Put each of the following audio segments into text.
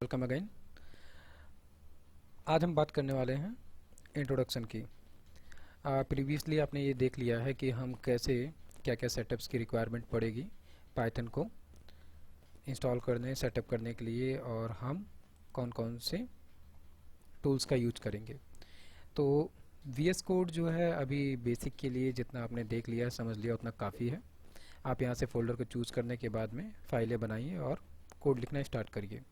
Welcome again. आज हम बात करने वाले हैं इंट्रोडक्शन की। प्रीवियसली आपने ये देख लिया है कि हम कैसे क्या क्या सेटअप्स की रिक्वायरमेंट पड़ेगी पाइथन को इंस्टॉल करने सेटअप करने के लिए, और हम कौन कौन से टूल्स का यूज करेंगे। तो VS कोड जो है अभी बेसिक के लिए जितना आपने देख लिया समझ लिया उतना काफ़ी है। आप यहाँ से फोल्डर को चूज़ करने के बाद में फाइलें बनाइए और कोड लिखना स्टार्ट करिए।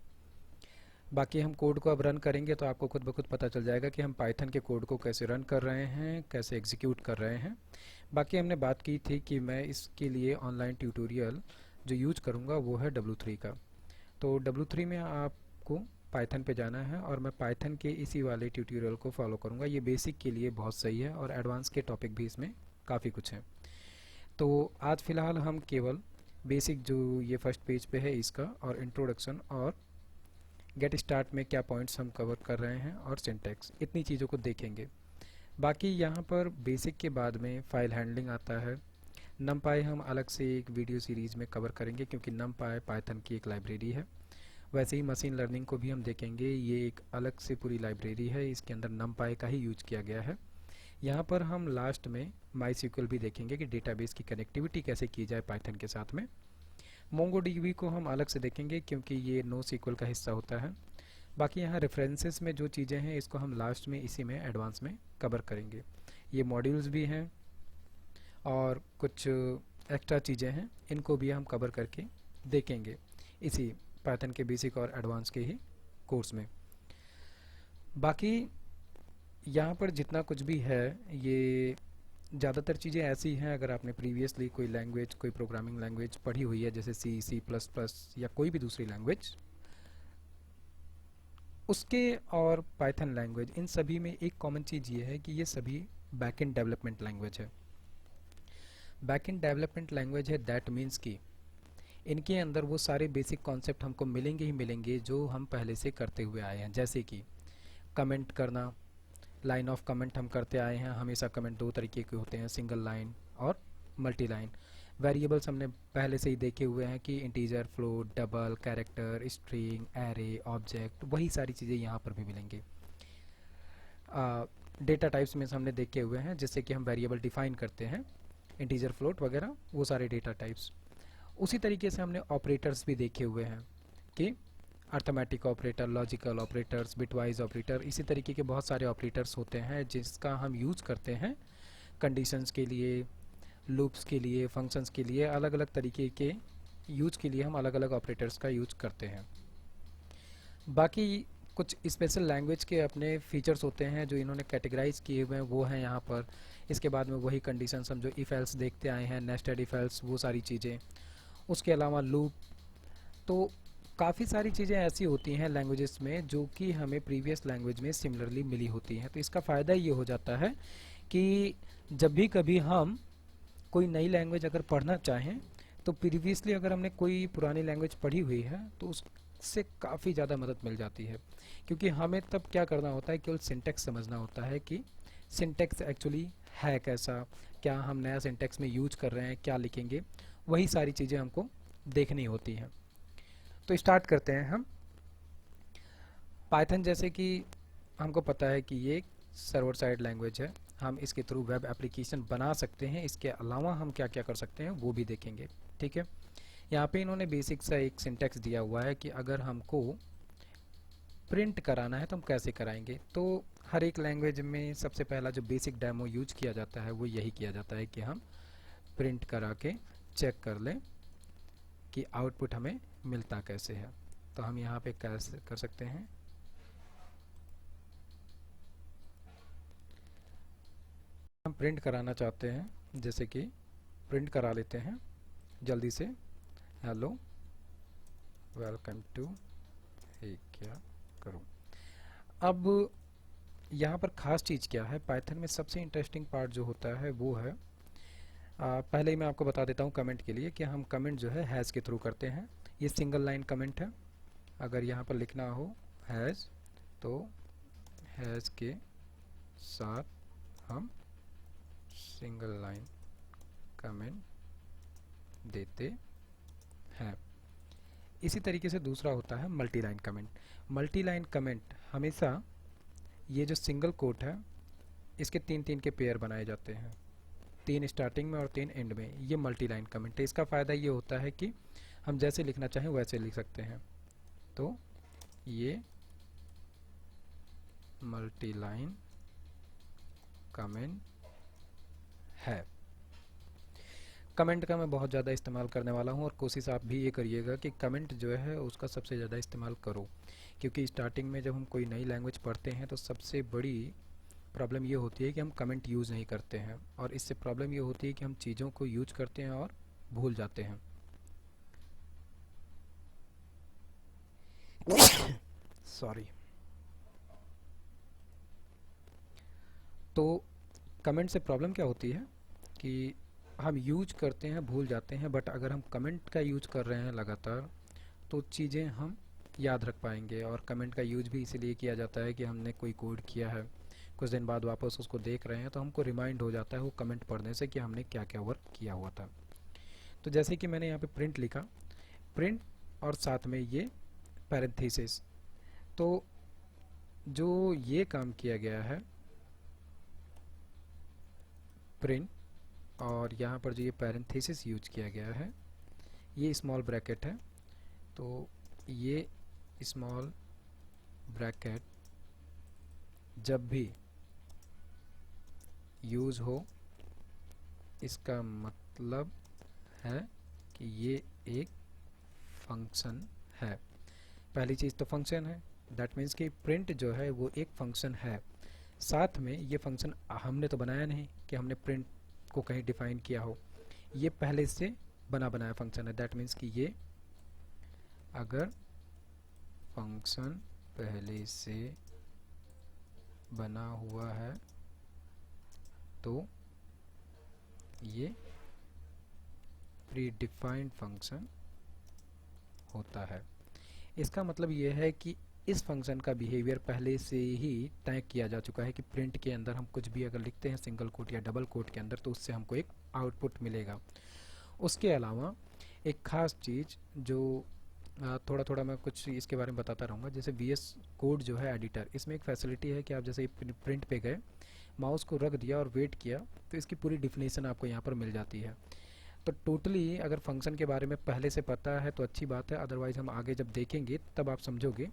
बाकी हम कोड को अब रन करेंगे तो आपको खुद ब खुद पता चल जाएगा कि हम पाइथन के कोड को कैसे रन कर रहे हैं, कैसे एग्जीक्यूट कर रहे हैं। बाकी हमने बात की थी कि मैं इसके लिए ऑनलाइन ट्यूटोरियल जो यूज करूँगा वो है W3 का। तो W3 में आपको पाइथन पे जाना है और मैं पाइथन के इसी वाले ट्यूटोरियल को फॉलो करूँगा। ये बेसिक के लिए बहुत सही है और एडवांस के टॉपिक भी इसमें काफ़ी कुछ है। तो आज फ़िलहाल हम केवल बेसिक जो ये फर्स्ट पेज पे है इसका और इंट्रोडक्शन और गेट स्टार्ट में क्या पॉइंट्स हम कवर कर रहे हैं और सिंटैक्स, इतनी चीज़ों को देखेंगे। बाकी यहाँ पर बेसिक के बाद में फाइल हैंडलिंग आता है। नमपाई हम अलग से एक वीडियो सीरीज़ में कवर करेंगे क्योंकि नमपाई पाइथन की एक लाइब्रेरी है। वैसे ही मशीन लर्निंग को भी हम देखेंगे, ये एक अलग से पूरी लाइब्रेरी है, इसके अंदर नमपाई का ही यूज किया गया है। यहाँ पर हम लास्ट में माई भी देखेंगे कि डेटाबेस की कनेक्टिविटी कैसे की जाए पाइथन के साथ में। मोंगोडीबी को हम अलग से देखेंगे क्योंकि ये NoSQL का हिस्सा होता है। बाकी यहाँ रेफरेंसेस में जो चीज़ें हैं इसको हम लास्ट में इसी में एडवांस में कवर करेंगे। ये मॉड्यूल्स भी हैं और कुछ एक्स्ट्रा चीज़ें हैं, इनको भी हम कवर करके देखेंगे इसी पाइथन के बेसिक और एडवांस के ही कोर्स में। बाकी यहाँ पर जितना कुछ भी है ये ज़्यादातर चीज़ें ऐसी हैं, अगर आपने प्रीवियसली कोई लैंग्वेज, कोई प्रोग्रामिंग लैंग्वेज पढ़ी हुई है जैसे C++ या कोई भी दूसरी लैंग्वेज, उसके और पाइथन लैंग्वेज, इन सभी में एक कॉमन चीज़ ये है कि ये सभी बैकएंड डेवलपमेंट लैंग्वेज है। बैकएंड डेवलपमेंट लैंग्वेज है, दैट मीन्स कि इनके अंदर वो सारे बेसिक कॉन्सेप्ट हमको मिलेंगे ही मिलेंगे जो हम पहले से करते हुए आए हैं। जैसे कि कमेंट करना, लाइन ऑफ कमेंट हम करते आए हैं। हमेशा कमेंट दो तरीके के होते हैं, सिंगल लाइन और मल्टी लाइन। वेरिएबल्स हमने पहले से ही देखे हुए हैं कि integer, float, double, character, string, array, object, वही सारी चीज़ें यहाँ पर भी मिलेंगी। डेटा टाइप्स में हमने देखे हुए हैं जिससे कि हम वेरिएबल डिफाइन करते हैं, इंटीजर, फ्लोट वगैरह, वो सारे डेटा टाइप्स। उसी तरीके से हमने ऑपरेटर्स भी देखे हुए हैं कि arithmetic operator, logical operators, bitwise operator, इसी तरीके के बहुत सारे ऑपरेटर्स होते हैं जिसका हम यूज़ करते हैं कंडीशंस के लिए, लूप्स के लिए, फंक्शंस के लिए, अलग अलग तरीके के यूज के लिए हम अलग अलग ऑपरेटर्स का यूज करते हैं। बाकी कुछ स्पेशल लैंग्वेज के अपने फीचर्स होते हैं जो इन्होंने कैटेगराइज किए हुए हैं, वो हैं यहाँ पर। इसके बाद में वही कंडीशंस हम जो इफ एल्स देखते आए हैं, नेस्टेड इफ एल्स, वो सारी चीज़ें। उसके अलावा लूप। तो काफ़ी सारी चीज़ें ऐसी होती हैं लैंग्वेजेस में जो कि हमें प्रीवियस लैंग्वेज में सिमिलरली मिली होती हैं। तो इसका फ़ायदा ये हो जाता है कि जब भी कभी हम कोई नई लैंग्वेज अगर पढ़ना चाहें तो प्रीवियसली अगर हमने कोई पुरानी लैंग्वेज पढ़ी हुई है तो उससे काफ़ी ज़्यादा मदद मिल जाती है, क्योंकि हमें तब क्या करना होता है, केवल सिंटेक्स समझना होता है कि सिंटेक्स एक्चुअली है कैसा, क्या हम नया सिंटेक्स में यूज कर रहे हैं, क्या लिखेंगे, वही सारी चीज़ें हमको देखनी होती हैं। तो स्टार्ट करते हैं हम। पाइथन जैसे कि हमको पता है कि ये सर्वर साइड लैंग्वेज है, हम इसके थ्रू वेब एप्लीकेशन बना सकते हैं। इसके अलावा हम क्या क्या कर सकते हैं वो भी देखेंगे। ठीक है, यहाँ पे इन्होंने बेसिक सा एक सिंटेक्स दिया हुआ है कि अगर हमको प्रिंट कराना है तो हम कैसे कराएंगे। तो हर एक लैंग्वेज में सबसे पहला जो बेसिक डेमो यूज किया जाता है वो यही किया जाता है कि हम प्रिंट करा के चेक कर लें कि आउटपुट हमें मिलता कैसे है। तो हम यहाँ पे कैसे कर सकते हैं, हम प्रिंट कराना चाहते हैं, जैसे कि प्रिंट करा लेते हैं जल्दी से, हेलो वेलकम टू, हे क्या करूं। अब यहाँ पर ख़ास चीज़ क्या है, पाइथन में सबसे इंटरेस्टिंग पार्ट जो होता है वो है, पहले ही मैं आपको बता देता हूँ कमेंट के लिए कि हम कमेंट जो है हैज़ के थ्रू करते हैं। ये सिंगल लाइन कमेंट है। अगर यहाँ पर लिखना हो हैज़ तो हैज़ के साथ हम सिंगल लाइन कमेंट देते हैं। इसी तरीके से दूसरा होता है multi line comment. Multi line comment हमेशा ये जो सिंगल कोट है इसके तीन तीन के पेयर बनाए जाते हैं, 3 स्टार्टिंग में और 3 एंड में। ये मल्टी लाइन कमेंट है। इसका फ़ायदा ये होता है कि हम जैसे लिखना चाहें वैसे लिख सकते हैं। तो ये मल्टी लाइन कमेंट है। कमेंट का मैं बहुत ज़्यादा इस्तेमाल करने वाला हूँ और कोशिश आप भी ये करिएगा कि कमेंट जो है उसका सबसे ज़्यादा इस्तेमाल करो, क्योंकि स्टार्टिंग में जब हम कोई नई लैंग्वेज पढ़ते हैं तो सबसे बड़ी प्रॉब्लम ये होती है कि हम कमेंट यूज़ नहीं करते हैं, और इससे प्रॉब्लम ये होती है कि हम चीज़ों को यूज करते हैं और भूल जाते हैं। सॉरी। तो कमेंट से प्रॉब्लम क्या होती है कि हम यूज करते हैं भूल जाते हैं, बट अगर हम कमेंट का यूज कर रहे हैं लगातार तो चीज़ें हम याद रख पाएंगे। और कमेंट का यूज भी इसीलिए किया जाता है कि हमने कोई कोड किया है, कुछ दिन बाद वापस उसको देख रहे हैं तो हमको रिमाइंड हो जाता है वो कमेंट पढ़ने से कि हमने क्या क्या वर्क किया हुआ था। तो जैसे कि मैंने यहाँ पे प्रिंट लिखा, प्रिंट और साथ में ये पैरेंथेसिस, तो जो ये काम किया गया है प्रिंट और यहाँ पर जो ये पैरेंथेसिस यूज किया गया है ये स्मॉल ब्रैकेट है। तो ये स्मॉल ब्रैकेट जब भी यूज हो इसका मतलब है कि ये एक फंक्शन है। पहली चीज़ तो फंक्शन है, दैट मीन्स कि प्रिंट जो है वो एक फंक्शन है। साथ में ये फंक्शन हमने तो बनाया नहीं कि हमने प्रिंट को कहीं डिफाइन किया हो, ये पहले से बना बनाया फंक्शन है। दैट मीन्स कि ये अगर फंक्शन पहले से बना हुआ है तो ये प्री डिफाइंड फंक्शन होता है। इसका मतलब ये है कि इस फंक्शन का बिहेवियर पहले से ही तय किया जा चुका है कि प्रिंट के अंदर हम कुछ भी अगर लिखते हैं सिंगल कोट या डबल कोट के अंदर तो उससे हमको एक आउटपुट मिलेगा। उसके अलावा एक ख़ास चीज़ जो थोड़ा थोड़ा मैं कुछ इसके बारे में बताता रहूँगा, जैसे VS कोड जो है एडिटर, इसमें एक फैसिलिटी है कि आप जैसे प्रिंट पे गए, माउस को रख दिया और वेट किया तो इसकी पूरी डिफिनेशन आपको यहाँ पर मिल जाती है। तो टोटली अगर फंक्शन के बारे में पहले से पता है तो अच्छी बात है, अदरवाइज़ हम आगे जब देखेंगे तब आप समझोगे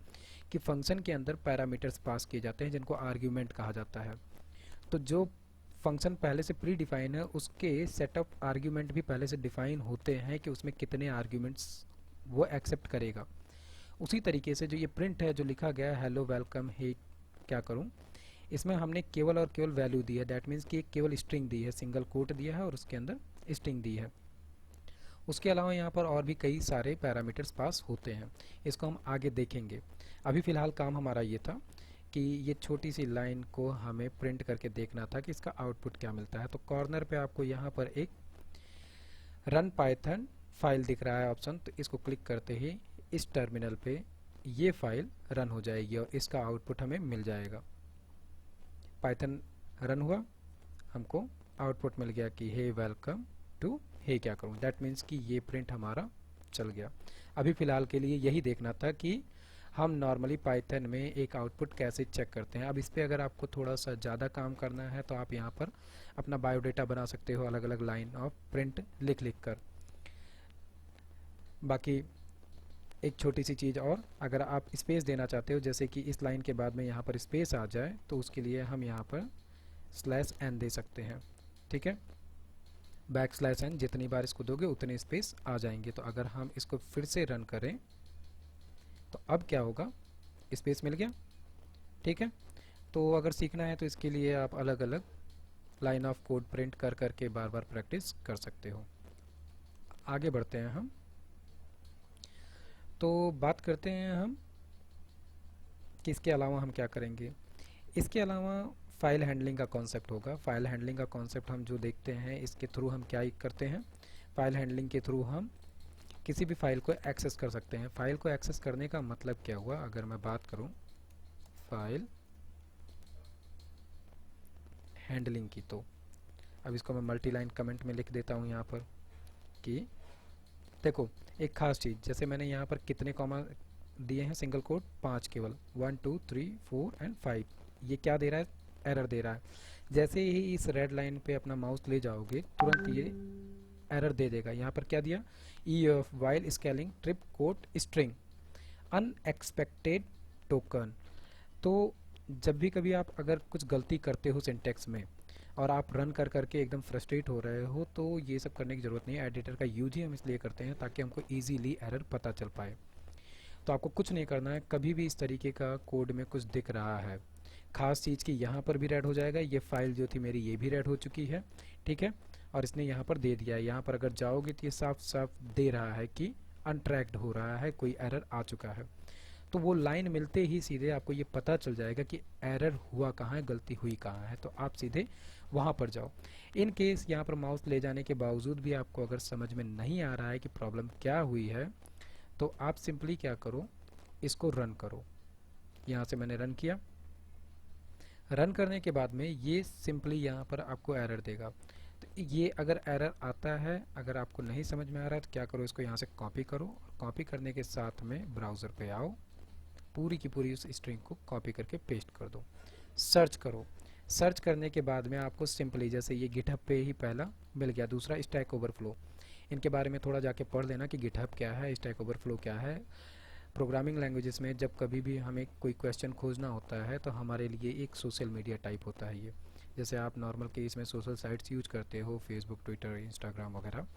कि फंक्शन के अंदर पैरामीटर्स पास किए जाते हैं जिनको आर्ग्यूमेंट कहा जाता है। तो जो फंक्शन पहले से प्री डिफाइन है उसके सेटअप आर्ग्यूमेंट भी पहले से डिफाइन होते हैं कि उसमें कितने आर्ग्यूमेंट्स वो एक्सेप्ट करेगा। उसी तरीके से जो ये प्रिंट है जो लिखा गया है हेलो वेलकम हे क्या करूँ, इसमें हमने केवल और केवल वैल्यू दी है। दैट मीन्स कि केवल स्ट्रिंग दी है, सिंगल कोट दिया है और उसके अंदर स्ट्रिंग दी है। उसके अलावा यहाँ पर और भी कई सारे पैरामीटर्स पास होते हैं, इसको हम आगे देखेंगे। अभी फ़िलहाल काम हमारा ये था कि ये छोटी सी लाइन को हमें प्रिंट करके देखना था कि इसका आउटपुट क्या मिलता है। तो कॉर्नर पे आपको यहाँ पर एक रन पाइथन फाइल दिख रहा है ऑप्शन, तो इसको क्लिक करते ही इस टर्मिनल पे ये फाइल रन हो जाएगी और इसका आउटपुट हमें मिल जाएगा। पाइथन रन हुआ, हमको आउटपुट मिल गया कि हे वेलकम टू हे क्या करूँ। दैट मीन्स कि ये प्रिंट हमारा चल गया। अभी फ़िलहाल के लिए यही देखना था कि हम नॉर्मली पाइथन में एक आउटपुट कैसे चेक करते हैं। अब इस पर अगर आपको थोड़ा सा ज़्यादा काम करना है तो आप यहाँ पर अपना बायोडेटा बना सकते हो, अलग अलग लाइन ऑफ प्रिंट लिख लिख कर। बाकी एक छोटी सी चीज़ और, अगर आप स्पेस देना चाहते हो जैसे कि इस लाइन के बाद में यहाँ पर स्पेस आ जाए तो उसके लिए हम यहाँ पर /n दे सकते हैं। ठीक है, \n जितनी बार इसको दोगे उतने स्पेस आ जाएंगे। तो अगर हम इसको फिर से रन करें तो अब क्या होगा, स्पेस मिल गया। ठीक है, तो अगर सीखना है तो इसके लिए आप अलग अलग लाइन ऑफ कोड प्रिंट कर करके बार बार प्रैक्टिस कर सकते हो। आगे बढ़ते हैं हम, तो बात करते हैं हम कि इसके अलावा हम क्या करेंगे। इसके अलावा फाइल हैंडलिंग का कॉन्सेप्ट होगा। फाइल हैंडलिंग का कॉन्सेप्ट हम जो देखते हैं इसके थ्रू हम क्या करते हैं, फाइल हैंडलिंग के थ्रू हम किसी भी फाइल को एक्सेस कर सकते हैं। फाइल को एक्सेस करने का मतलब क्या हुआ, अगर मैं बात करूं फाइल हैंडलिंग की, तो अब इसको मैं मल्टी लाइन कमेंट में लिख देता हूं यहाँ पर कि देखो एक खास चीज़, जैसे मैंने यहाँ पर कितने कॉमा दिए हैं सिंगल कोट, 5 केवल, 1 2 3 4 एंड 5। ये क्या दे रहा है, एरर दे रहा है। जैसे ही इस रेड लाइन पे अपना माउस ले जाओगे तुरंत ये एरर दे देगा। यहाँ पर क्या दिया, E of while scaling trip quote string unexpected token. तो जब भी कभी आप अगर कुछ गलती करते हो सिंटेक्स में और आप रन कर करके एकदम फ्रस्ट्रेट हो रहे हो, तो ये सब करने की ज़रूरत नहीं है। एडिटर का यूज ही हम इसलिए करते हैं ताकि हमको ईजीली एरर पता चल पाए। तो आपको कुछ नहीं करना है, कभी भी इस तरीके का कोड में कुछ दिख रहा है, खास चीज़ की यहाँ पर भी रेड हो जाएगा, ये फाइल जो थी मेरी ये भी रेड हो चुकी है, ठीक है, और इसने यहाँ पर दे दिया है। यहाँ पर अगर जाओगे तो ये साफ साफ दे रहा है कि अनट्रैक्ड हो रहा है, कोई एरर आ चुका है। तो वो लाइन मिलते ही सीधे आपको ये पता चल जाएगा कि एरर हुआ कहाँ है, गलती हुई कहाँ है, तो आप सीधे वहाँ पर जाओ। इन केस यहाँ पर माउस ले जाने के बावजूद भी आपको अगर समझ में नहीं आ रहा है कि प्रॉब्लम क्या हुई है, तो आप सिंपली क्या करो, इसको रन करो। यहाँ से मैंने रन किया। रन करने के बाद में ये सिंपली यहाँ पर आपको एरर देगा। तो ये अगर एरर आता है, अगर आपको नहीं समझ में आ रहा है, तो क्या करो, इसको यहाँ से कॉपी करो, और कॉपी करने के साथ में ब्राउज़र पे आओ, पूरी की पूरी उस स्ट्रिंग को कॉपी करके पेस्ट कर दो, सर्च करो। सर्च करने के बाद में आपको सिंपली जैसे ये गिटहब पे ही पहला मिल गया, दूसरा स्टैक ओवरफ्लो। इनके बारे में थोड़ा जाके पढ़ लेना कि गिटहब क्या है, स्टैक ओवरफ्लो क्या है। प्रोग्रामिंग लैंग्वेजेस में जब कभी भी हमें कोई क्वेश्चन खोजना होता है तो हमारे लिए एक सोशल मीडिया टाइप होता है ये। जैसे आप नॉर्मल केस में सोशल साइट्स यूज करते हो, फेसबुक, ट्विटर, इंस्टाग्राम वगैरह,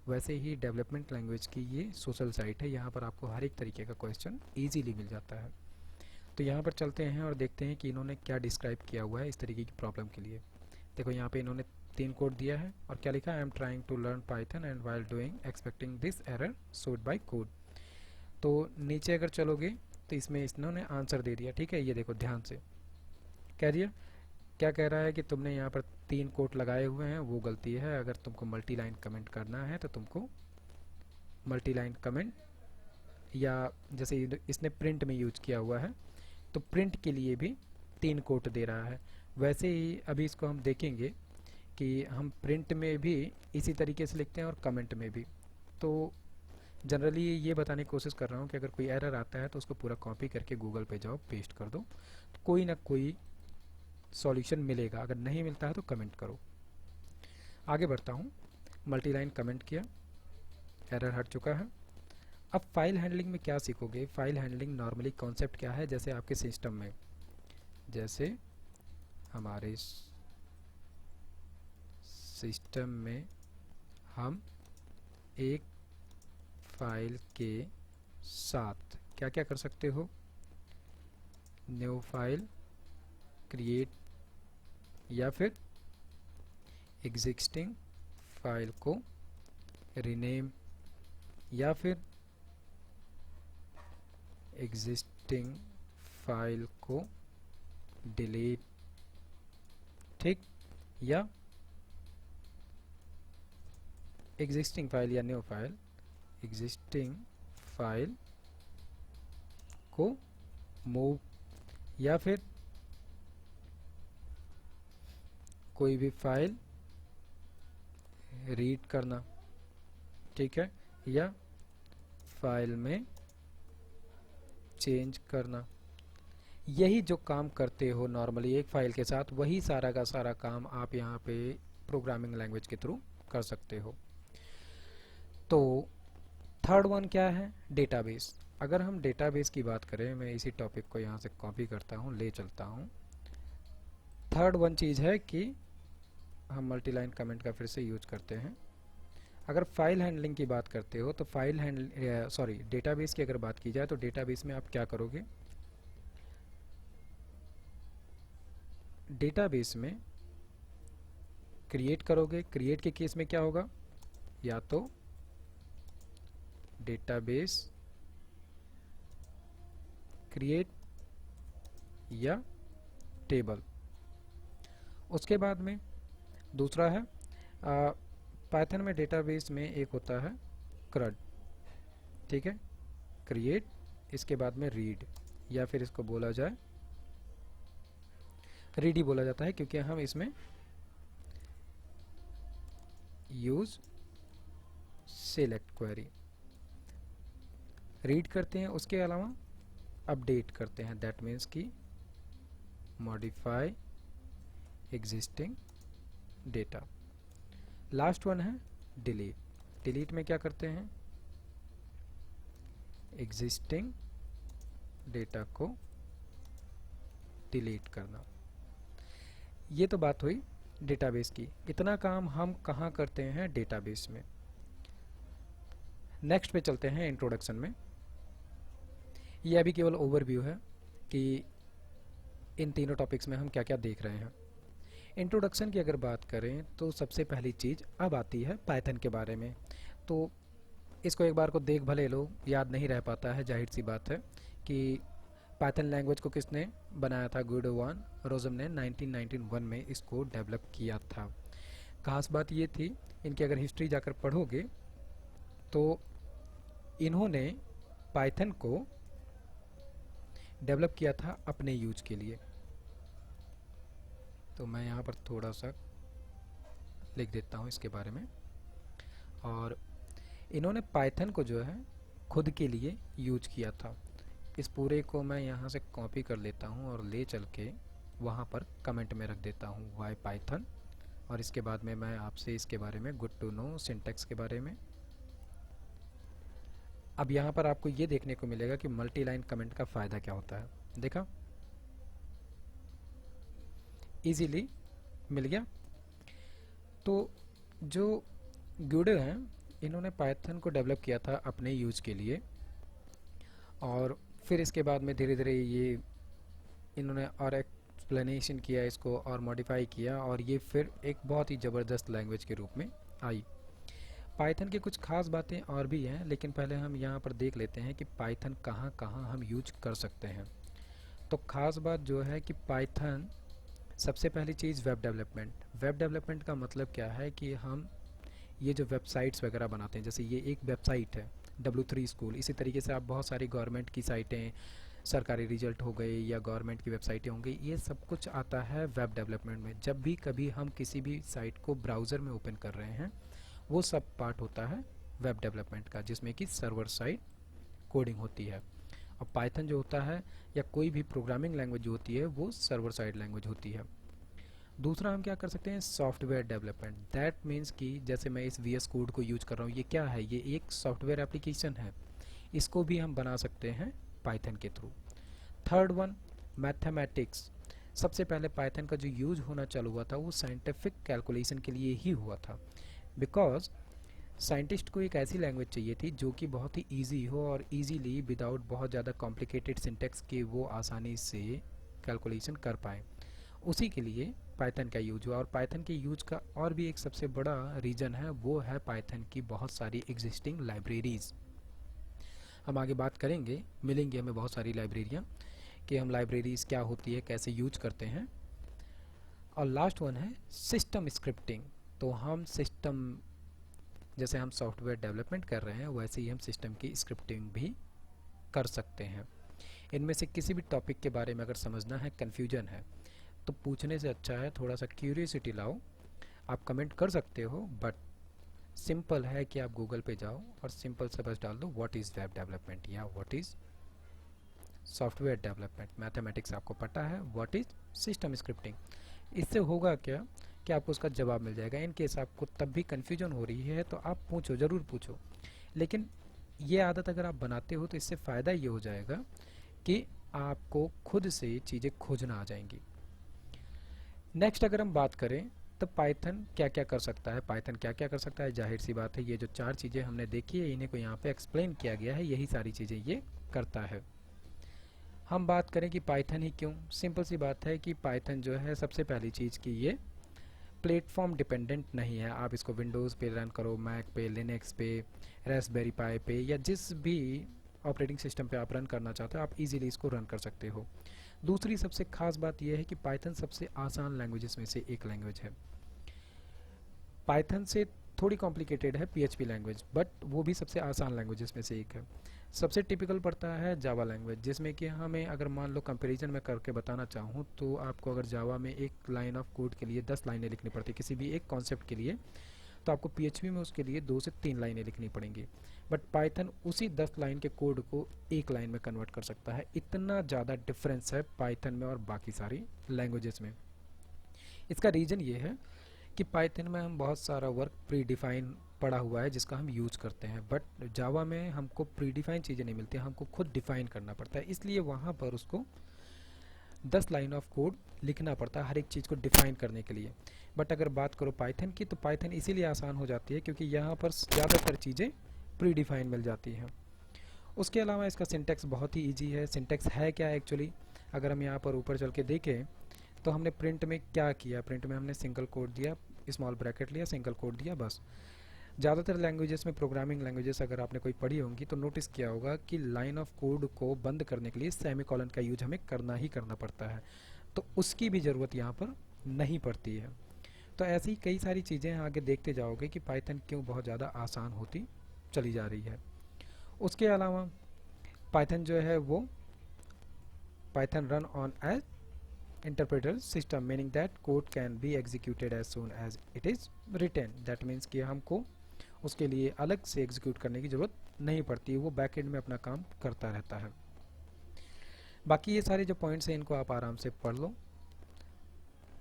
वैसे ही डेवलपमेंट लैंग्वेज की ये सोशल साइट है। यहाँ पर आपको हर एक तरीके का क्वेश्चन ईजीली मिल जाता है। तो यहाँ पर चलते हैं और देखते हैं कि इन्होंने क्या डिस्क्राइब किया हुआ है इस तरीके की प्रॉब्लम के लिए। देखो यहाँ पे इन्होंने 3 कोड दिया है और क्या लिखा है, I am trying to learn Python and while doing expecting this error showed by code. तो नीचे अगर चलोगे तो इसमें इन्होंने आंसर दे दिया, ठीक है। ये देखो ध्यान से कह दिया, क्या कह रहा है कि तुमने यहाँ पर 3 कोट लगाए हुए हैं, वो गलती है। अगर तुमको मल्टी लाइन कमेंट करना है तो तुमको मल्टी लाइन कमेंट, या जैसे इसने प्रिंट में यूज किया हुआ है तो प्रिंट के लिए भी 3 कोट दे रहा है। वैसे ही अभी इसको हम देखेंगे कि हम प्रिंट में भी इसी तरीके से लिखते हैं और कमेंट में भी। तो जनरली ये बताने की कोशिश कर रहा हूँ कि अगर कोई एरर आता है तो उसको पूरा कॉपी करके गूगल पे जाओ, पेस्ट कर दो, तो कोई ना कोई सॉल्यूशन मिलेगा। अगर नहीं मिलता है तो कमेंट करो। आगे बढ़ता हूँ। मल्टी लाइन कमेंट किया, एरर हट चुका है। अब फाइल हैंडलिंग में क्या सीखोगे। फाइल हैंडलिंग नॉर्मली कॉन्सेप्ट क्या है, जैसे आपके सिस्टम में, जैसे हमारे सिस्टम में हम एक फाइल के साथ क्या क्या कर सकते हो, न्यू फाइल क्रिएट, या फिर एग्जिस्टिंग फाइल को रीनेम, या फिर एग्जिस्टिंग फाइल को डिलीट, ठीक, या एग्जिस्टिंग फाइल या न्यू फाइल, एग्जिस्टिंग फाइल को मूव, या फिर कोई भी फाइल रीड करना, ठीक है, या फाइल में चेंज करना। यही जो काम करते हो नॉर्मली एक फाइल के साथ, वही सारा का सारा काम आप यहाँ पे प्रोग्रामिंग लैंग्वेज के थ्रू कर सकते हो। तो थर्ड वन क्या है, डेटाबेस। अगर हम डेटाबेस की बात करें, मैं इसी टॉपिक को यहाँ से कॉपी करता हूँ, ले चलता हूँ। थर्ड वन चीज़ है कि हम मल्टी लाइन कमेंट का फिर से यूज करते हैं। अगर फाइल हैंडलिंग की बात करते हो तो डेटाबेस की अगर बात की जाए तो डेटाबेस में आप क्या करोगे, डेटाबेस में क्रिएट करोगे। क्रिएट के केस में क्या होगा, या तो डेटाबेस क्रिएट या टेबल। उसके बाद में दूसरा है पाइथन में डेटाबेस में एक होता है क्रड, ठीक है, क्रिएट, इसके बाद में रीड, या फिर इसको बोला जाए रीड ही बोला जाता है क्योंकि हम इसमें यूज सेलेक्ट क्वेरी, रीड करते हैं, उसके अलावा अपडेट करते हैं, दैट मीन्स कि modify existing data. Last one है डिलीट। डिलीट में क्या करते हैं, एग्जिस्टिंग डेटा को डिलीट करना। ये तो बात हुई डेटाबेस की। इतना काम हम कहाँ करते हैं, डेटाबेस में। नेक्स्ट पे चलते हैं इंट्रोडक्शन में। ये अभी केवल ओवरव्यू है कि इन तीनों टॉपिक्स में हम क्या क्या देख रहे हैं। इंट्रोडक्शन की अगर बात करें तो सबसे पहली चीज़ अब आती है पाइथन के बारे में। तो इसको एक बार को देख भले लो, याद नहीं रह पाता है, जाहिर सी बात है कि पाइथन लैंग्वेज को किसने बनाया था, गुइडो वान रोजम ने 1991 में इसको डेवलप किया था। खास बात ये थी, इनकी अगर हिस्ट्री जाकर पढ़ोगे तो इन्होंने पाइथन को डेवलप किया था अपने यूज के लिए। तो मैं यहाँ पर थोड़ा सा लिख देता हूँ इसके बारे में। और इन्होंने पाइथन को जो है खुद के लिए यूज किया था। इस पूरे को मैं यहाँ से कॉपी कर लेता हूँ और ले चल के वहाँ पर कमेंट में रख देता हूँ वाई पाइथन। और इसके बाद में मैं आपसे इसके बारे में गुड टू नो सिंटैक्स के बारे में। अब यहाँ पर आपको ये देखने को मिलेगा कि मल्टी लाइन कमेंट का फ़ायदा क्या होता है। देखा, इजीली मिल गया। तो जो गुइडो हैं, इन्होंने पाइथन को डेवलप किया था अपने यूज के लिए। और फिर इसके बाद में धीरे धीरे ये इन्होंने और एक्सप्लेनेशन किया इसको और मॉडिफाई किया, और ये फिर एक बहुत ही ज़बरदस्त लैंग्वेज के रूप में आई। पाइथन की कुछ खास बातें और भी हैं, लेकिन पहले हम यहाँ पर देख लेते हैं कि पाइथन कहाँ कहाँ हम यूज कर सकते हैं। तो खास बात जो है कि पाइथन, सबसे पहली चीज़ वेब डेवलपमेंट। वेब डेवलपमेंट का मतलब क्या है कि हम ये जो वेबसाइट्स वगैरह बनाते हैं, जैसे ये एक वेबसाइट है W3 स्कूल, इसी तरीके से आप बहुत सारी गवर्नमेंट की साइटें, सरकारी रिजल्ट हो गए या गवर्नमेंट की वेबसाइटें होंगी, ये सब कुछ आता है वेब डेवलपमेंट में। जब भी कभी हम किसी भी साइट को ब्राउज़र में ओपन कर रहे हैं, वो सब पार्ट होता है वेब डेवलपमेंट का, जिसमें कि सर्वर साइड कोडिंग होती है। और पाइथन जो होता है या कोई भी प्रोग्रामिंग लैंग्वेज जो होती है वो सर्वर साइड लैंग्वेज होती है। दूसरा हम क्या कर सकते हैं, सॉफ्टवेयर डेवलपमेंट। दैट मीन्स कि जैसे मैं इस VS कोड को यूज कर रहा हूँ, ये क्या है, ये एक सॉफ्टवेयर एप्लीकेशन है, इसको भी हम बना सकते हैं पाइथन के थ्रू। Third one, mathematics. सबसे पहले पाइथन का जो यूज होना चालू हुआ था वो साइंटिफिक कैलकुलेशन के लिए ही हुआ था, बिकॉज साइंटिस्ट को एक ऐसी लैंग्वेज चाहिए थी जो कि बहुत ही ईजी हो और ईजीली विदाउट बहुत ज़्यादा कॉम्प्लिकेटेड सिंटेक्स के वो आसानी से कैलकुलेशन कर पाएँ। उसी के लिए पाइथन का यूज हुआ। और पाइथन के यूज का और भी एक सबसे बड़ा रीज़न है, वो है पाइथन की बहुत सारी एग्जिस्टिंग लाइब्रेरीज़। हम आगे बात करेंगे, मिलेंगी हमें बहुत सारी लाइब्रेरियाँ कि हम लाइब्रेरीज़ क्या होती है, कैसे यूज करते हैं। और लास्ट वन है सिस्टम स्क्रिप्टिंग। तो हम सिस्टम, जैसे हम सॉफ्टवेयर डेवलपमेंट कर रहे हैं, वैसे ही हम सिस्टम की स्क्रिप्टिंग भी कर सकते हैं। इनमें से किसी भी टॉपिक के बारे में अगर समझना है, कन्फ्यूजन है, तो पूछने से अच्छा है थोड़ा सा क्यूरियोसिटी लाओ। आप कमेंट कर सकते हो, बट सिंपल है कि आप गूगल पे जाओ और सिंपल से बस डाल दो व्हाट इज़ वेब डेवलपमेंट या what is software development. Mathematics आपको पता है, व्हाट इज़ सिस्टम स्क्रिप्टिंग। इससे होगा क्या कि आपको उसका जवाब मिल जाएगा। इन केस आपको तब भी कन्फ्यूजन हो रही है तो आप पूछो, ज़रूर पूछो। लेकिन ये आदत अगर आप बनाते हो तो इससे फ़ायदा ये हो जाएगा कि आपको खुद से चीज़ें खोजना आ जाएंगी। नेक्स्ट अगर हम बात करें तो पाइथन क्या क्या कर सकता है, पाइथन क्या क्या कर सकता है, जाहिर सी बात है ये जो चार चीज़ें हमने देखी है इन्हीं को यहाँ पे एक्सप्लेन किया गया है, यही सारी चीज़ें ये करता है। हम बात करें कि पाइथन ही क्यों, सिंपल सी बात है कि पाइथन जो है सबसे पहली चीज़ कि ये प्लेटफॉर्म डिपेंडेंट नहीं है। आप इसको विंडोज़ पे रन करो, मैक पे, लिनक्स पे, रास्पबेरी पाई पे या जिस भी ऑपरेटिंग सिस्टम पे आप रन करना चाहते हो, आप इजीली इसको रन कर सकते हो। दूसरी सबसे खास बात यह है कि पाइथन सबसे आसान लैंग्वेजेस में से एक लैंग्वेज है। पाइथन से थोड़ी कॉम्प्लिकेटेड है PHP लैंग्वेज, बट वो भी सबसे आसान लैंग्वेजेस में से एक है। सबसे टिपिकल पड़ता है जावा लैंग्वेज, जिसमें कि हमें अगर मान लो कंपैरिजन में करके बताना चाहूँ तो आपको अगर जावा में एक लाइन ऑफ कोड के लिए 10 लाइनें लिखनी पड़ती किसी भी एक कॉन्सेप्ट के लिए, तो आपको PHP में उसके लिए 2 से 3 लाइनें लिखनी पड़ेंगी। बट पाइथन उसी 10 लाइन के कोड को एक लाइन में कन्वर्ट कर सकता है। इतना ज़्यादा डिफरेंस है पाइथन में और बाकी सारी लैंग्वेजेस में। इसका रीज़न ये है कि पाइथन में हम बहुत सारा वर्क प्री डिफाइन पड़ा हुआ है जिसका हम यूज़ करते हैं, बट जावा में हमको प्री डिफाइन चीज़ें नहीं मिलती, हमको खुद डिफाइन करना पड़ता है। इसलिए वहाँ पर उसको 10 लाइन ऑफ कोड लिखना पड़ता है हर एक चीज़ को डिफाइन करने के लिए। बट अगर बात करो पाइथन की, तो पाइथन इसीलिए आसान हो जाती है क्योंकि यहाँ पर ज़्यादातर चीज़ें प्री डिफाइन मिल जाती हैं। उसके अलावा इसका सिंटैक्स बहुत ही ईजी है। सिंटैक्स है क्या एक्चुअली, अगर हम यहाँ पर ऊपर चल के देखें तो हमने प्रिंट में क्या किया, प्रिंट में हमने सिंगल कोट दिया, स्मॉल ब्रैकेट लिया, सिंगल कोट दिया, बस। ज़्यादातर लैंग्वेजेस में, प्रोग्रामिंग लैंग्वेजेस अगर आपने कोई पढ़ी होंगी तो नोटिस किया होगा कि लाइन ऑफ कोड को बंद करने के लिए सेमीकोलन का यूज हमें करना ही करना पड़ता है, तो उसकी भी ज़रूरत यहाँ पर नहीं पड़ती है। तो ऐसी कई सारी चीज़ें आगे देखते जाओगे कि पाइथन क्यों बहुत ज़्यादा आसान होती चली जा रही है। उसके अलावा पाइथन जो है वो Python run on as interpreter system, meaning that code can be executed as soon as it is written. That means कि हमको उसके लिए अलग से एग्जीक्यूट करने की ज़रूरत नहीं पड़ती, वो बैक एंड में अपना काम करता रहता है। बाकी ये सारे जो पॉइंट्स हैं इनको आप आराम से पढ़ लो,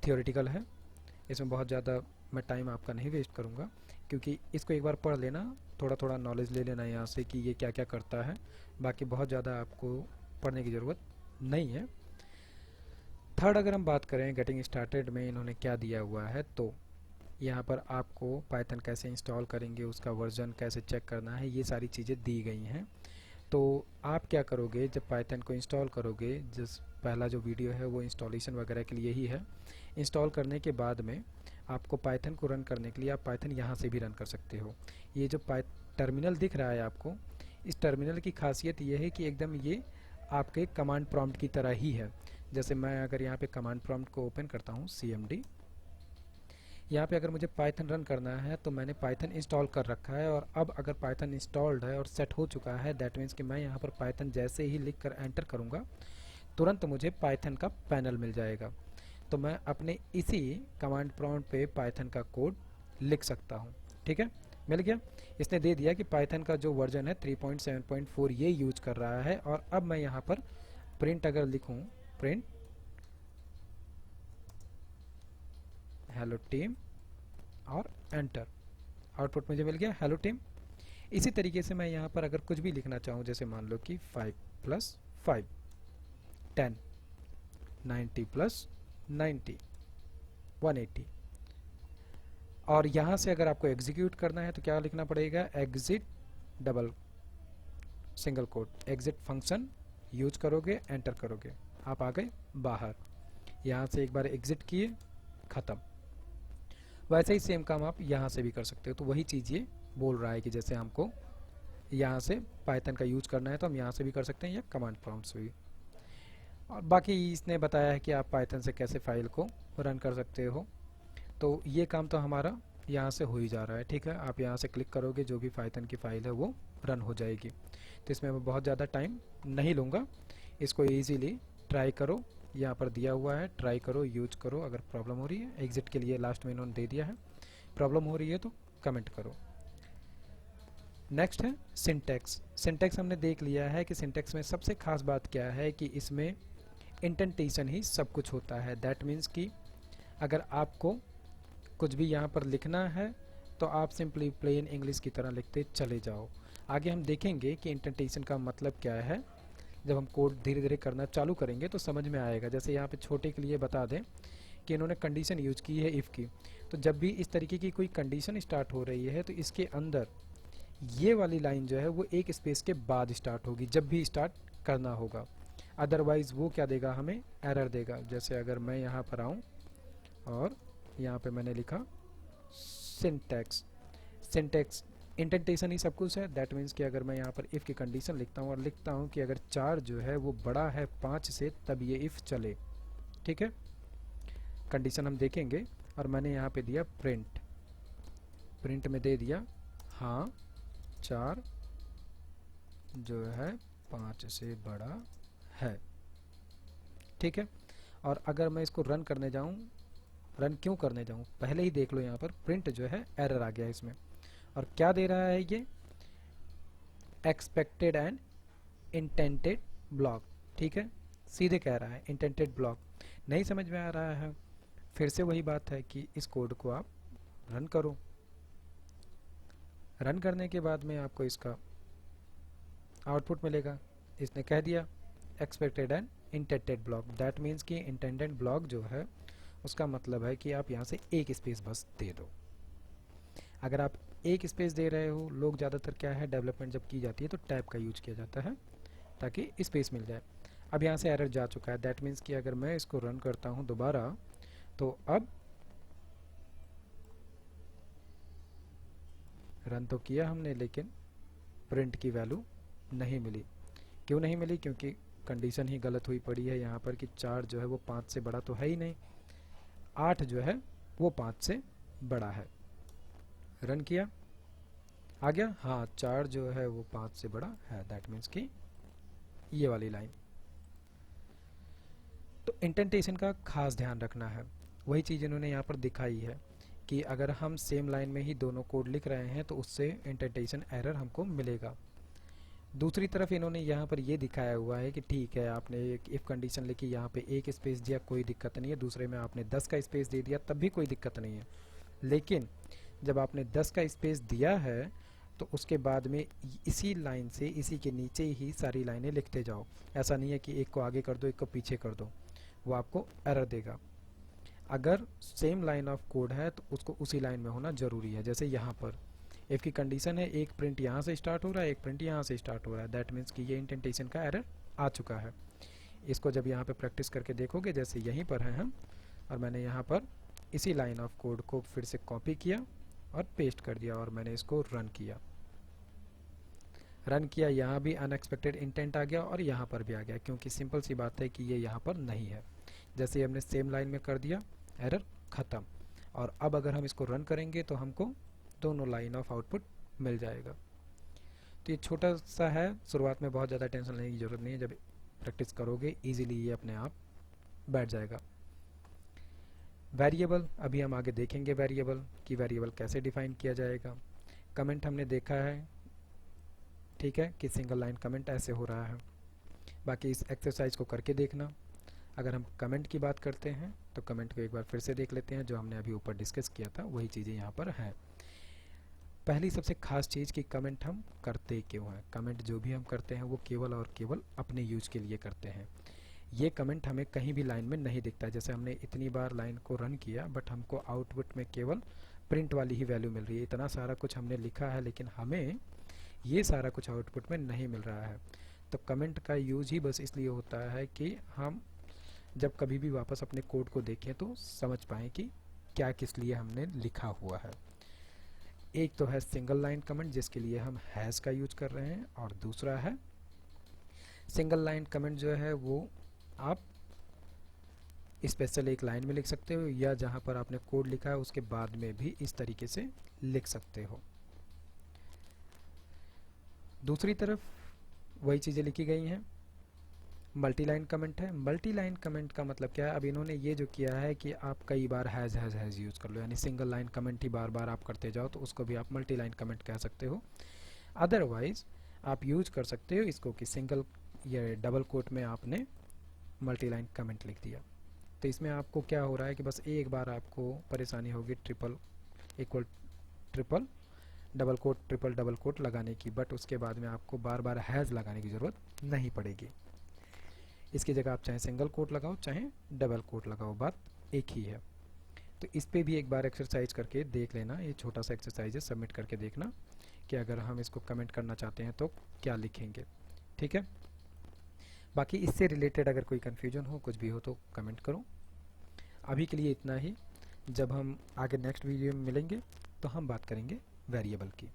थियोरेटिकल है, इसमें बहुत ज़्यादा मैं टाइम आपका नहीं वेस्ट करूँगा क्योंकि इसको एक बार पढ़ लेना, थोड़ा थोड़ा नॉलेज ले लेना यहाँ से कि ये क्या क्या करता है। बाकी बहुत ज़्यादा आपको पढ़ने की ज़रूरत नहीं है। थर्ड अगर हम बात करें गेटिंग स्टार्टेड में इन्होंने क्या दिया हुआ है, तो यहाँ पर आपको पाइथन कैसे इंस्टॉल करेंगे, उसका वर्जन कैसे चेक करना है, ये सारी चीज़ें दी गई हैं। तो आप क्या करोगे जब पाइथन को इंस्टॉल करोगे, जिस पहला जो वीडियो है वो इंस्टॉलेशन वगैरह के लिए ही है। इंस्टॉल करने के बाद में आपको पाइथन को रन करने के लिए आप पाइथन यहाँ से भी रन कर सकते हो। ये जो टर्मिनल दिख रहा है आपको, इस टर्मिनल की खासियत ये है कि एकदम ये आपके कमांड प्रॉम्प्ट की तरह ही है। जैसे मैं अगर यहाँ पे कमांड प्रॉम्प्ट को ओपन करता हूँ, CMD, यहाँ पे अगर मुझे पाइथन रन करना है तो मैंने पाइथन इंस्टॉल कर रखा है, और अब अगर पाइथन इंस्टॉल्ड है और सेट हो चुका है, दैट मीन्स कि मैं यहाँ पर पाइथन जैसे ही लिख कर एंटर करूँगा तुरंत मुझे पाइथन का पैनल मिल जाएगा। तो मैं अपने इसी कमांड प्रॉम्प्ट पे पाइथन का कोड लिख सकता हूँ। ठीक है, मिल गया। इसने दे दिया कि पाइथन का जो वर्जन है 3.7.4 ये यूज कर रहा है। और अब मैं यहाँ पर प्रिंट अगर लिखूँ, प्रिंट हेलो टीम और एंटर, आउटपुट मुझे मिल गया हेलो टीम। इसी तरीके से मैं यहाँ पर अगर कुछ भी लिखना चाहूँ, जैसे मान लो कि 5 + 5 10, 90 + 90 180, और यहाँ से अगर आपको एग्जीक्यूट करना है तो क्या लिखना पड़ेगा, exit double single quote, exit function use करोगे, एंटर करोगे, आप आ गए बाहर। यहाँ से एक बार एग्जिट किए, ख़त्म। वैसे ही सेम काम आप यहाँ से भी कर सकते हो। तो वही चीज़ ये बोल रहा है कि जैसे हमको यहाँ से पाइथन का यूज करना है तो हम यहाँ से भी कर सकते हैं या कमांड प्रॉम्प्ट से भी। और बाकी इसने बताया है कि आप पाइथन से कैसे फाइल को रन कर सकते हो। तो ये काम तो हमारा यहाँ से हो ही जा रहा है। ठीक है, आप यहाँ से क्लिक करोगे, जो भी पाइथन की फ़ाइल है वो रन हो जाएगी। तो इसमें मैं बहुत ज़्यादा टाइम नहीं लूँगा, इसको ईजीली ट्राई करो, यहाँ पर दिया हुआ है, ट्राई करो, यूज करो। अगर प्रॉब्लम हो रही है, एग्जिट के लिए लास्ट में इन्होंने दे दिया है, प्रॉब्लम हो रही है तो कमेंट करो। नेक्स्ट है सिंटैक्स। सिंटैक्स हमने देख लिया है कि सिंटैक्स में सबसे खास बात क्या है कि इसमें इंडेंटेशन ही सब कुछ होता है। दैट मीन्स कि अगर आपको कुछ भी यहाँ पर लिखना है तो आप सिंपली प्लेन इंग्लिश की तरह लिखते चले जाओ। आगे हम देखेंगे कि इंडेंटेशन का मतलब क्या है। जब हम कोड धीरे धीरे करना चालू करेंगे तो समझ में आएगा। जैसे यहाँ पे छोटे के लिए बता दें कि इन्होंने कंडीशन यूज की है इफ़ की, तो जब भी इस तरीके की कोई कंडीशन स्टार्ट हो रही है तो इसके अंदर ये वाली लाइन जो है वो एक स्पेस के बाद स्टार्ट होगी जब भी स्टार्ट करना होगा। अदरवाइज़ वो क्या देगा, हमें एरर देगा। जैसे अगर मैं यहाँ पर आऊँ और यहाँ पे मैंने लिखा सिंटैक्स, सिंटैक्स इंडेंटेशन ही सब कुछ है। दैट मीन्स कि अगर मैं यहाँ पर इफ़ की कंडीशन लिखता हूँ और लिखता हूँ कि अगर 4 जो है वो बड़ा है 5 से तब ये इफ़ चले। ठीक है, कंडीशन हम देखेंगे। और मैंने यहाँ पे दिया प्रिंट, प्रिंट में दे दिया हाँ 4 जो है 5 से बड़ा है। ठीक है, और अगर मैं इसको रन करने जाऊँ, रन क्यों करने जाऊँ, पहले ही देख लो यहाँ पर प्रिंट जो है एरर आ गया इसमें। और क्या दे रहा है ये, एक्सपेक्टेड एंड इंटेंटेड ब्लॉक। ठीक है, सीधे कह रहा है इंटेंटेड ब्लॉक। नहीं समझ में आ रहा है, फिर से वही बात है कि इस कोड को आप रन करो। रन करने के बाद में आपको इसका आउटपुट मिलेगा। इसने कह दिया expected and intended block, that means कि इंटेंडेड ब्लॉक जो है उसका मतलब है कि आप यहाँ से एक स्पेस बस दे दो। अगर आप एक स्पेस दे रहे हो, लोग ज़्यादातर क्या है, डेवलपमेंट जब की जाती है तो टैब का यूज किया जाता है ताकि स्पेस मिल जाए। अब यहाँ से एरर जा चुका है, दैट मीन्स कि अगर मैं इसको रन करता हूँ दोबारा तो अब रन तो किया हमने लेकिन प्रिंट की वैल्यू नहीं मिली। क्यों नहीं मिली? क्योंकि कंडीशन ही गलत हुई पड़ी है यहाँ पर कि 4 जो है वो 5 से बड़ा तो है ही नहीं, 8 जो है वो 5 से बड़ा है। रन किया, आ गया, हाँ 4 जो है वो 5 से बड़ा है, दैट मीन्स कि ये वाली लाइन। तो इंटेंटेशन का खास ध्यान रखना है, वही चीज़ इन्होंने यहाँ पर दिखाई है कि अगर हम सेम लाइन में ही दोनों कोड लिख रहे हैं तो उससे इंटेंटेशन एरर हमको मिलेगा। दूसरी तरफ इन्होंने यहाँ पर ये दिखाया हुआ है कि ठीक है, आपने एक इफ़ कंडीशन लिखी, यहाँ पे एक स्पेस दिया, कोई दिक्कत नहीं है, दूसरे में आपने 10 का स्पेस दे दिया, तब भी कोई दिक्कत नहीं है। लेकिन जब आपने 10 का स्पेस दिया है तो उसके बाद में इसी लाइन से इसी के नीचे ही सारी लाइनें लिखते जाओ। ऐसा नहीं है कि एक को आगे कर दो एक को पीछे कर दो, वो आपको एरर देगा। अगर सेम लाइन ऑफ कोड है तो उसको उसी लाइन में होना ज़रूरी है। जैसे यहाँ पर इफ़ की कंडीशन है, एक प्रिंट यहाँ से स्टार्ट हो रहा है, एक प्रिंट यहाँ से स्टार्ट हो रहा है, दैट मीन्स कि ये इंटेंटेशन का एरर आ चुका है। इसको जब यहाँ पे प्रैक्टिस करके देखोगे, जैसे यहीं पर हैं हम, और मैंने यहाँ पर इसी लाइन ऑफ कोड को फिर से कॉपी किया और पेस्ट कर दिया और मैंने इसको रन किया। रन किया, यहाँ भी अनएक्सपेक्टेड इंटेंट आ गया और यहाँ पर भी आ गया, क्योंकि सिंपल सी बात है कि ये यहाँ पर नहीं है। जैसे हमने सेम लाइन में कर दिया, एरर ख़त्म। और अब अगर हम इसको रन करेंगे तो हमको दोनों लाइन ऑफ आउटपुट मिल जाएगा। तो ये छोटा सा है, शुरुआत में बहुत ज़्यादा टेंशन लेने की ज़रूरत नहीं है, जब प्रैक्टिस करोगे ईजिली ये अपने आप बैठ जाएगा। वेरिएबल, अभी हम आगे देखेंगे वेरिएबल कि वेरिएबल कैसे डिफाइन किया जाएगा। कमेंट हमने देखा है, ठीक है, कि सिंगल लाइन कमेंट ऐसे हो रहा है। बाकी इस एक्सरसाइज को करके देखना। अगर हम कमेंट की बात करते हैं तो कमेंट को एक बार फिर से देख लेते हैं, जो हमने अभी ऊपर डिस्कस किया था वही चीज़ें यहाँ पर हैं। पहली सबसे खास चीज़ कि कमेंट हम करते क्यों हैं। कमेंट जो भी हम करते हैं वो केवल और केवल अपने यूज़ के लिए करते हैं। ये कमेंट हमें कहीं भी लाइन में नहीं दिखता है। जैसे हमने इतनी बार लाइन को रन किया बट हमको आउटपुट में केवल प्रिंट वाली ही वैल्यू मिल रही है। इतना सारा कुछ हमने लिखा है लेकिन हमें ये सारा कुछ आउटपुट में नहीं मिल रहा है। तो कमेंट का यूज़ ही बस इसलिए होता है कि हम जब कभी भी वापस अपने कोड को देखें तो समझ पाएँ कि क्या किस लिए हमने लिखा हुआ है। एक तो है सिंगल लाइन कमेंट जिसके लिए हम हैज़ का यूज कर रहे हैं, और दूसरा है सिंगल लाइन कमेंट जो है वो आप स्पेशल एक लाइन में लिख सकते हो, या जहाँ पर आपने कोड लिखा है उसके बाद में भी इस तरीके से लिख सकते हो। दूसरी तरफ वही चीज़ें लिखी गई हैं। मल्टी लाइन कमेंट है। मल्टी लाइन कमेंट का मतलब क्या है? अब इन्होंने ये जो किया है कि आप कई बार हैज़ यूज़ कर लो, यानी सिंगल लाइन कमेंट ही बार बार आप करते जाओ, तो उसको भी आप मल्टी लाइन कमेंट कह सकते हो। अदरवाइज आप यूज कर सकते हो इसको कि सिंगल या डबल कोट में आपने मल्टी लाइन कमेंट लिख दिया। तो इसमें आपको क्या हो रहा है कि बस एक बार आपको परेशानी होगी triple equal triple double quote triple double quote लगाने की, बट उसके बाद में आपको बार बार हैज़ लगाने की ज़रूरत नहीं पड़ेगी। इसकी जगह आप चाहे सिंगल कोट लगाओ चाहे डबल कोट लगाओ, बात एक ही है। तो इस पे भी एक बार एक्सरसाइज करके देख लेना। ये छोटा सा एक्सरसाइज है, सबमिट करके देखना कि अगर हम इसको कमेंट करना चाहते हैं तो क्या लिखेंगे। ठीक है, बाकी इससे रिलेटेड अगर कोई कन्फ्यूजन हो, कुछ भी हो तो कमेंट करो। अभी के लिए इतना ही। जब हम आगे नेक्स्ट वीडियो में मिलेंगे तो हम बात करेंगे वेरिएबल की।